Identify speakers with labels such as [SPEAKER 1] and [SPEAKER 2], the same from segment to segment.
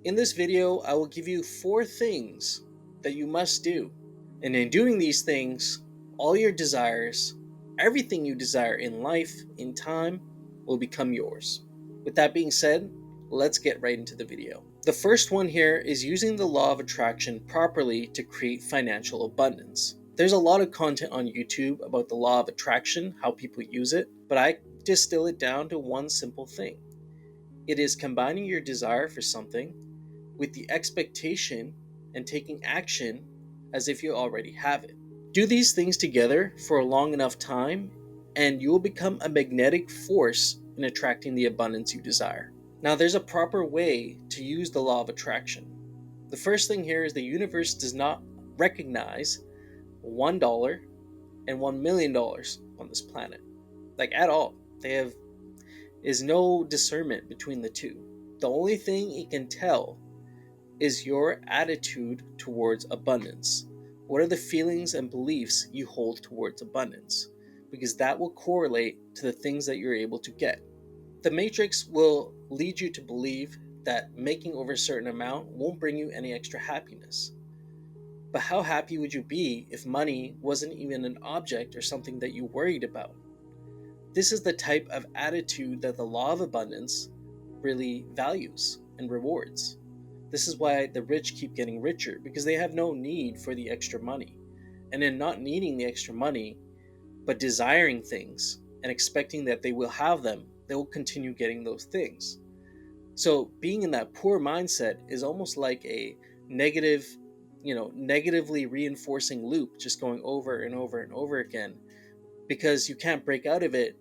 [SPEAKER 1] In this video, I will give you 4 things that you must do. And in doing these things, all your desires, everything you desire in life, in time, will become yours. With that being said, let's get right into the video. The first one here is using the law of attraction properly to create financial abundance. There's a lot of content on YouTube about the law of attraction, how people use it, but I distill it down to one simple thing. It is combining your desire for something with the expectation and taking action as if you already have it. Do these things together for a long enough time, and you will become a magnetic force in attracting the abundance you desire. Now, there's a proper way to use the law of attraction. The first thing here is the universe does not recognize $1 and $1 million on this planet, like at all. They have is no discernment between the two. The only thing it can tell is your attitude towards abundance. What are the feelings and beliefs you hold towards abundance? Because that will correlate to the things that you're able to get. The matrix will lead you to believe that making over a certain amount won't bring you any extra happiness. But how happy would you be if money wasn't even an object or something that you worried about? This is the type of attitude that the law of abundance really values and rewards. This is why the rich keep getting richer, because they have no need for the extra money. And in not needing the extra money, but desiring things and expecting that they will have them, they will continue getting those things. So being in that poor mindset is almost like a negative, negatively reinforcing loop, just going over and over and over again, because you can't break out of it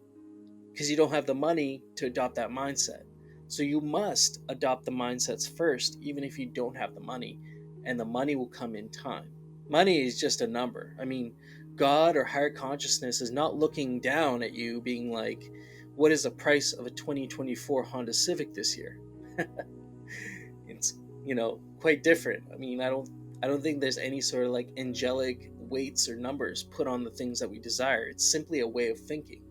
[SPEAKER 1] because you don't have the money to adopt that mindset. So you must adopt the mindsets first, even if you don't have the money, and the money will come in time. Money is just a number. I mean, God or higher consciousness is not looking down at you being like, what is the price of a 2024 Honda Civic this year? It's, quite different. I mean, I don't think there's any sort of like angelic weights or numbers put on the things that we desire. It's simply a way of thinking.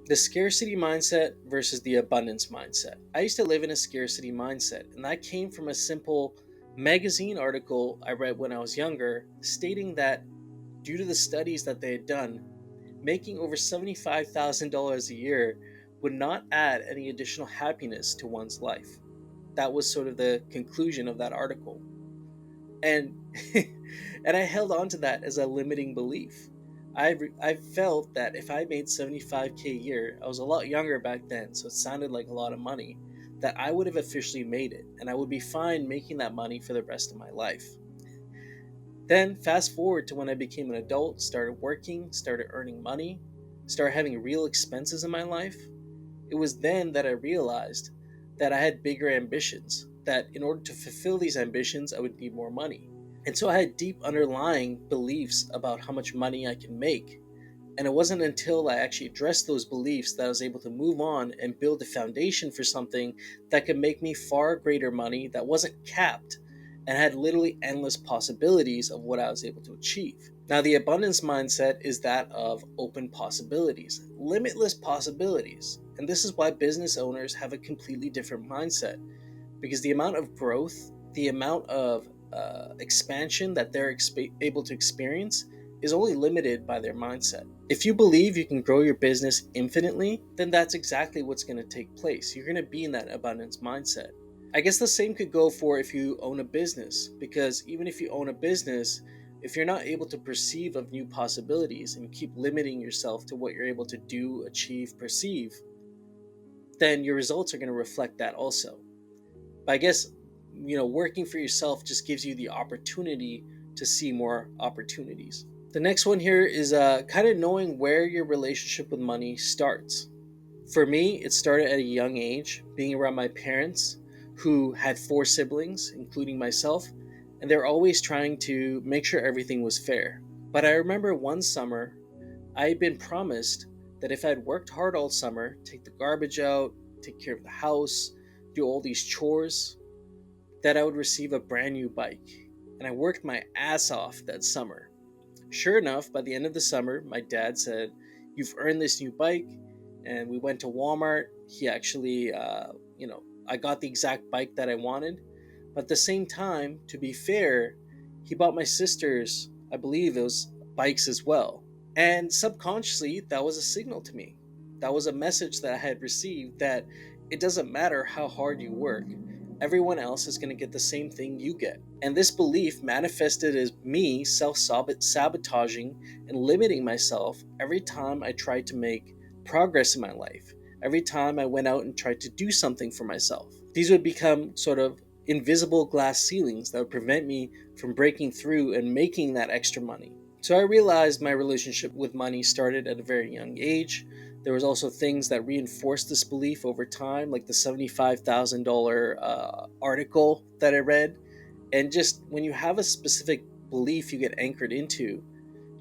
[SPEAKER 1] The scarcity mindset versus the abundance mindset. I used to live in a scarcity mindset, and that came from a simple magazine article I read when I was younger, stating that due to the studies that they had done, making over $75,000 a year would not add any additional happiness to one's life. That was sort of the conclusion of that article. And and I held on to that as a limiting belief. I felt that if I made 75K a year, I was a lot younger back then, so it sounded like a lot of money, that I would have officially made it, and I would be fine making that money for the rest of my life. Then fast forward to when I became an adult, started working, started earning money, started having real expenses in my life. It was then that I realized that I had bigger ambitions, that in order to fulfill these ambitions, I would need more money. And so I had deep underlying beliefs about how much money I can make. And it wasn't until I actually addressed those beliefs that I was able to move on and build a foundation for something that could make me far greater money, that wasn't capped and had literally endless possibilities of what I was able to achieve. Now, the abundance mindset is that of open possibilities, limitless possibilities. And this is why business owners have a completely different mindset, because the amount of growth, the amount of expansion that they're able to experience is only limited by their mindset. If you believe you can grow your business infinitely, then that's exactly what's going to take place. You're going to be in that abundance mindset. I guess the same could go for if you own a business, because even if you own a business, if you're not able to perceive of new possibilities and you keep limiting yourself to what you're able to do, achieve, perceive, then your results are going to reflect that also. But I guess, working for yourself just gives you the opportunity to see more opportunities. The next one here is kind of knowing where your relationship with money starts. For me, it started at a young age, being around my parents, who had 4 siblings, including myself, and they're always trying to make sure everything was fair. But I remember one summer, I had been promised that if I had worked hard all summer, take the garbage out, take care of the house, do all these chores, that I would receive a brand new bike. And I worked my ass off that summer. Sure enough, by the end of the summer, my dad said, "You've earned this new bike." And we went to Walmart. He actually, I got the exact bike that I wanted. But at the same time, to be fair, he bought my sisters, I believe it was bikes as well. And subconsciously, that was a signal to me. That was a message that I had received that it doesn't matter how hard you work, everyone else is going to get the same thing you get. And this belief manifested as me self sabotaging and limiting myself every time I tried to make progress in my life, every time I went out and tried to do something for myself. These would become sort of invisible glass ceilings that would prevent me from breaking through and making that extra money. So I realized my relationship with money started at a very young age. There was also things that reinforced this belief over time, like the $75,000 article that I read. And just when you have a specific belief you get anchored into,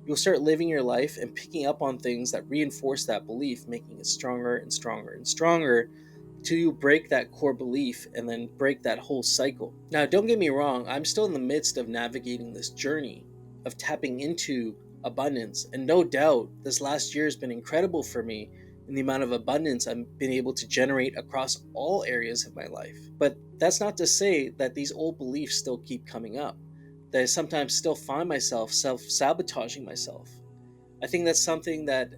[SPEAKER 1] you'll start living your life and picking up on things that reinforce that belief, making it stronger and stronger and stronger till you break that core belief and then break that whole cycle. Now, don't get me wrong, I'm still in the midst of navigating this journey of tapping into abundance. And no doubt, this last year has been incredible for me in the amount of abundance I've been able to generate across all areas of my life. But that's not to say that these old beliefs still keep coming up, that I sometimes still find myself self-sabotaging myself. I think that's something that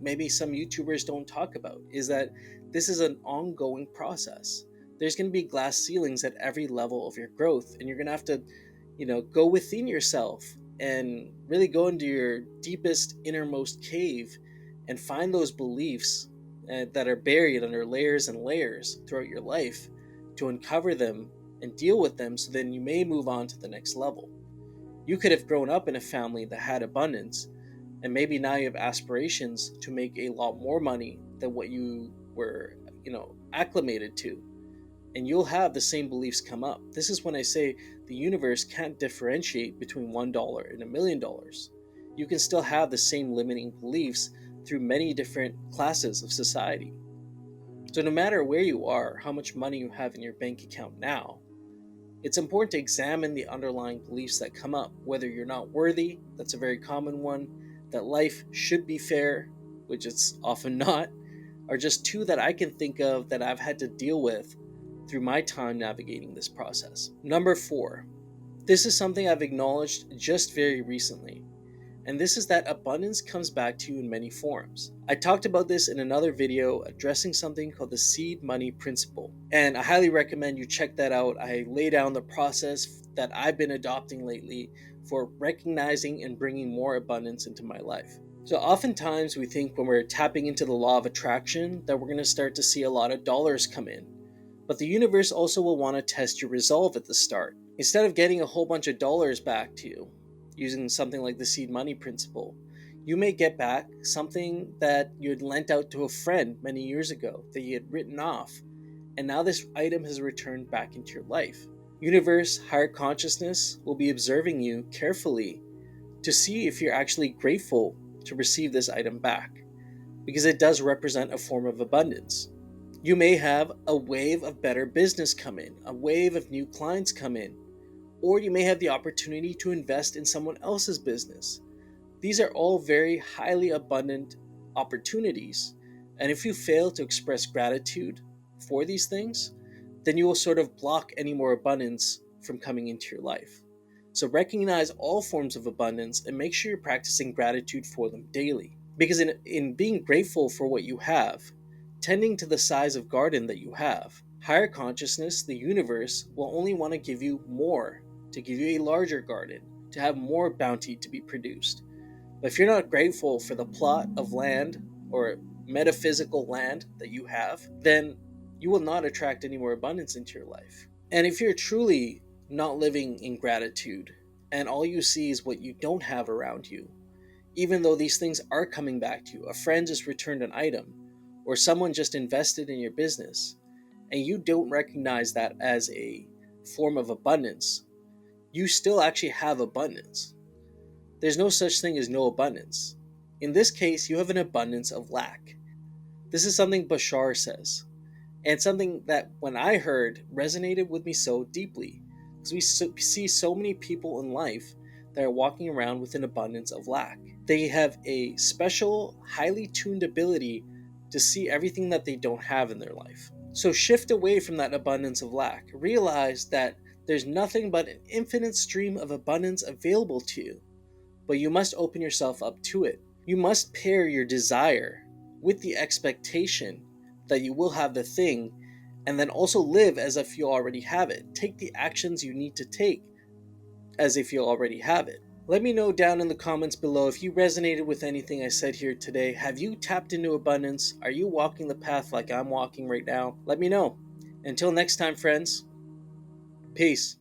[SPEAKER 1] maybe some YouTubers don't talk about, is that this is an ongoing process. There's going to be glass ceilings at every level of your growth, and you're going to have to, go within yourself and really go into your deepest, innermost cave and find those beliefs that are buried under layers and layers throughout your life to uncover them and deal with them so then you may move on to the next level. You could have grown up in a family that had abundance, and maybe now you have aspirations to make a lot more money than what you were, acclimated to. And you'll have the same beliefs come up. This is when I say the universe can't differentiate between $1 and $1,000,000. You can still have the same limiting beliefs through many different classes of society. So no matter where you are, how much money you have in your bank account now, it's important to examine the underlying beliefs that come up, whether you're not worthy, that's a very common one, that life should be fair, which it's often not, are just two that I can think of that I've had to deal with through my time navigating this process. Number 4, this is something I've acknowledged just very recently, and this is that abundance comes back to you in many forms. I talked about this in another video addressing something called the seed money principle, and I highly recommend you check that out. I lay down the process that I've been adopting lately for recognizing and bringing more abundance into my life. So oftentimes we think when we're tapping into the law of attraction that we're going to start to see a lot of dollars come in. But the universe also will want to test your resolve at the start. Instead of getting a whole bunch of dollars back to you, using something like the seed money principle, you may get back something that you had lent out to a friend many years ago that you had written off, and now this item has returned back into your life. Universe, higher consciousness will be observing you carefully to see if you're actually grateful to receive this item back, because it does represent a form of abundance. You may have a wave of better business come in, a wave of new clients come in, or you may have the opportunity to invest in someone else's business. These are all very highly abundant opportunities, and if you fail to express gratitude for these things, then you will sort of block any more abundance from coming into your life. So recognize all forms of abundance and make sure you're practicing gratitude for them daily. Because in being grateful for what you have, tending to the size of garden that you have, higher consciousness, the universe, will only want to give you more, to give you a larger garden, to have more bounty to be produced. But if you're not grateful for the plot of land or metaphysical land that you have, then you will not attract any more abundance into your life. And if you're truly not living in gratitude and all you see is what you don't have around you, even though these things are coming back to you, a friend just returned an item, or someone just invested in your business, and you don't recognize that as a form of abundance, you still actually have abundance. There's no such thing as no abundance. In this case, you have an abundance of lack. This is something Bashar says, and something that when I heard resonated with me so deeply, because we see so many people in life that are walking around with an abundance of lack. They have a special, highly tuned ability to see everything that they don't have in their life. So shift away from that abundance of lack. Realize that There's nothing but an infinite stream of abundance available to you, but you must open yourself up to it. You must pair your desire with the expectation that you will have the thing, and then also live as if you already have it. Take the actions you need to take as if you already have it. Let me know down in the comments below if you resonated with anything I said here today. Have you tapped into abundance? Are you walking the path like I'm walking right now? Let me know. Until next time, friends, peace.